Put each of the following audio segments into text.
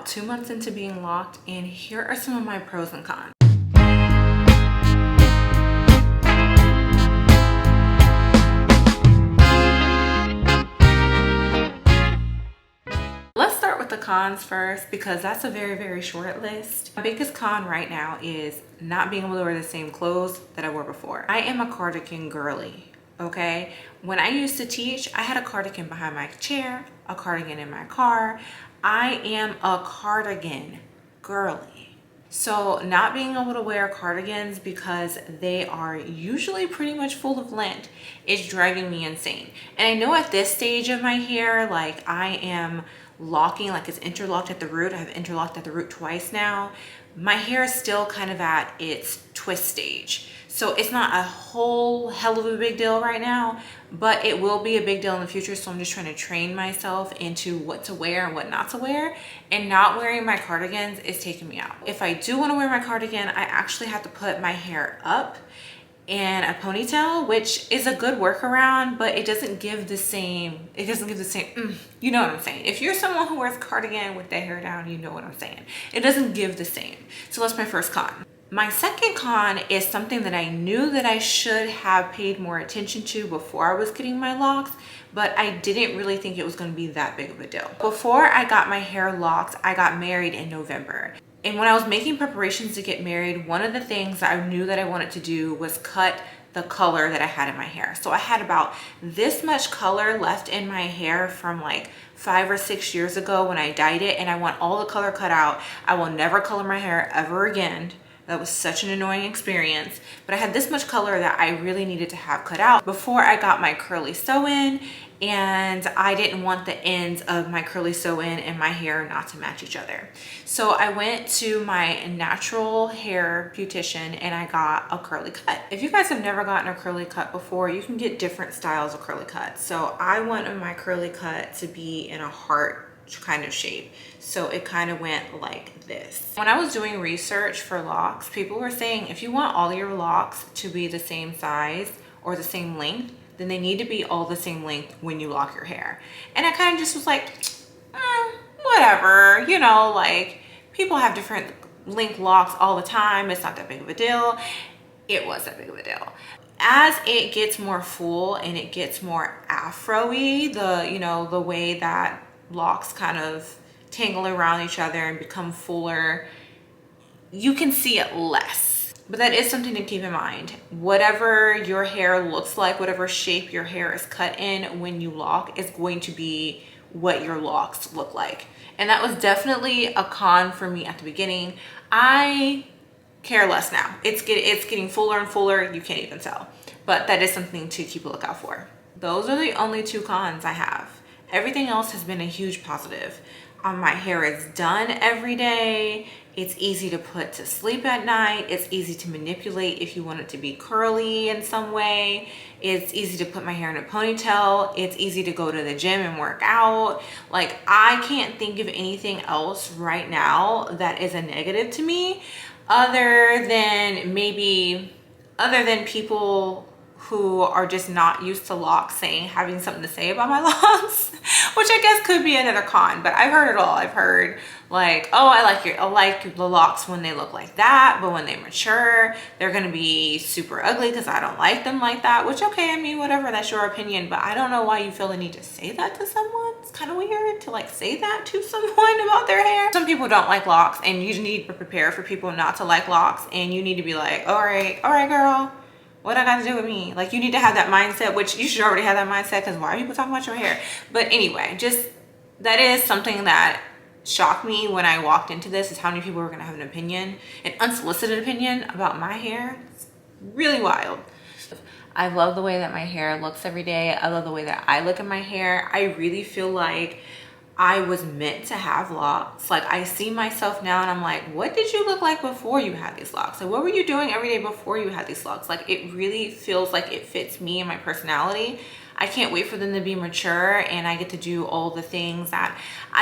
about 2 months into being locked, and here are some of my pros and cons. Let's start with the cons first, because that's a very short list. My biggest con right now is not being able to wear the same clothes that I wore before. I am a cardigan girly, okay? When I used to teach, I had a cardigan behind my chair, a cardigan in my car. I am a cardigan girly. So not being able to wear cardigans because they are usually pretty much full of lint is driving me insane. And I know at this stage of my hair, like I am locking, like it's interlocked at the root. I have interlocked at the root twice now. My hair is still kind of at its twist stage. So it's not a whole hell of a big deal right now, but it will be a big deal in the future. So I'm just trying to train myself into what to wear and what not to wear. And not wearing my cardigans is taking me out. If I do want to wear my cardigan, I actually have to put my hair up in a ponytail, which is a good workaround, but it doesn't give the same, you know what I'm saying. If you're someone who wears cardigan with their hair down, you know what I'm saying. It doesn't give the same. So that's my first con. My second con is something that I knew that I should have paid more attention to before I was getting my locks, but I didn't really think it was going to be that big of a deal. Before I got my hair locked, I got married in November. And when I was making preparations to get married, one of the things that I knew that I wanted to do was cut the color that I had in my hair. So I had about this much color left in my hair from like 5 or 6 years ago when I dyed it, and I want all the color cut out. I will never color my hair ever again. That was such an annoying experience. But I had this much color that I really needed to have cut out before I got my curly sew-in, and I didn't want the ends of my curly sew-in and my hair not to match each other. So I went to my natural hair beautician and I got a curly cut. If you guys have never gotten a curly cut before, you can get different styles of curly cuts. So I wanted my curly cut to be in a heart kind of shape, so it kind of went like this. When I was doing research for locks, people were saying if you want all your locks to be the same size or the same length, then they need to be all the same length when you lock your hair. And I kind of just was like, whatever, you know, like people have different length locks all the time. It's not that big of a deal. It was that big of a deal. As it gets more full and it gets more afro-y, the way that locks kind of tangle around each other and become fuller, you can see it less. But that is something to keep in mind. Whatever your hair looks like, whatever shape your hair is cut in when you lock is going to be what your locks look like. And that was definitely a con for me at the beginning. I care less now. It's getting fuller and fuller. You can't even tell. But that is something to keep a lookout for. Those are the only 2 cons I have. Everything else has been a huge positive. My hair is done every day. It's easy to put to sleep at night. It's easy to manipulate if you want it to be curly in some way. It's easy to put my hair in a ponytail. It's easy to go to the gym and work out. Like, I can't think of anything else right now that is a negative to me, other than people who are just not used to locks having something to say about my locks, which I guess could be another con. But I've heard it all. I've heard like, oh, I like the locks when they look like that, but when they mature, they're gonna be super ugly because I don't like them like that. Which, okay, I mean, whatever, that's your opinion. But I don't know why you feel the need to say that to someone. It's kind of weird to like say that to someone about their hair. Some people don't like locks, and you need to prepare for people not to like locks, and you need to be like, all right, girl. What I got to do with me? Like, you need to have that mindset, which you should already have that mindset, because why are people talking about your hair? But anyway, just that is something that shocked me when I walked into this, is how many people were going to have an opinion, an unsolicited opinion about my hair. It's really wild. I love the way that my hair looks every day. I love the way that I look at my hair. I really feel like I was meant to have locks. Like, I see myself now and I'm like, what did you look like before you had these locks? Like, what were you doing every day before you had these locks? Like, it really feels like it fits me and my personality. I can't wait for them to be mature and I get to do all the things that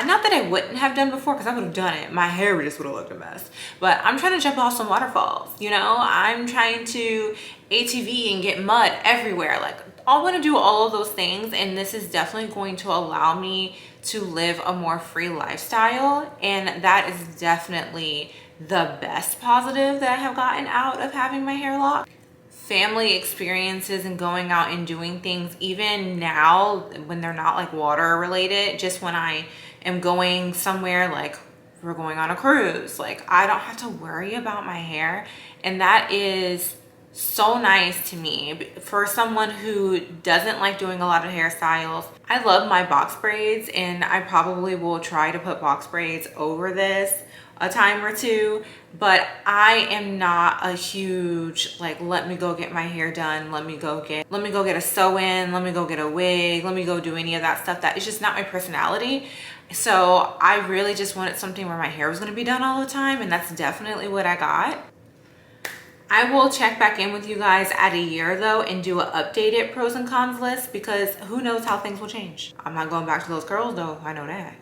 not that I wouldn't have done before, because I would have done it. My hair just would have looked a mess. But I'm trying to jump off some waterfalls, you know? I'm trying to ATV and get mud everywhere. Like, I want to do all of those things, and this is definitely going to allow me to live a more free lifestyle. And that is definitely the best positive that I have gotten out of having my hair locked. Family experiences and going out and doing things, even now when they're not like water related, just when I am going somewhere, like we're going on a cruise, like I don't have to worry about my hair. And that is so nice to me. For someone who doesn't like doing a lot of hairstyles, I love my box braids, and I probably will try to put box braids over this a time or two, but I am not a huge like, let me go get my hair done, let me go get a sew-in, let me go get a wig, let me go do any of that stuff. That is just not my personality. So I really just wanted something where my hair was going to be done all the time, and that's definitely what I got. I will check back in with you guys at a year though and do an updated pros and cons list, because who knows how things will change. I'm not going back to those curls though, I know that.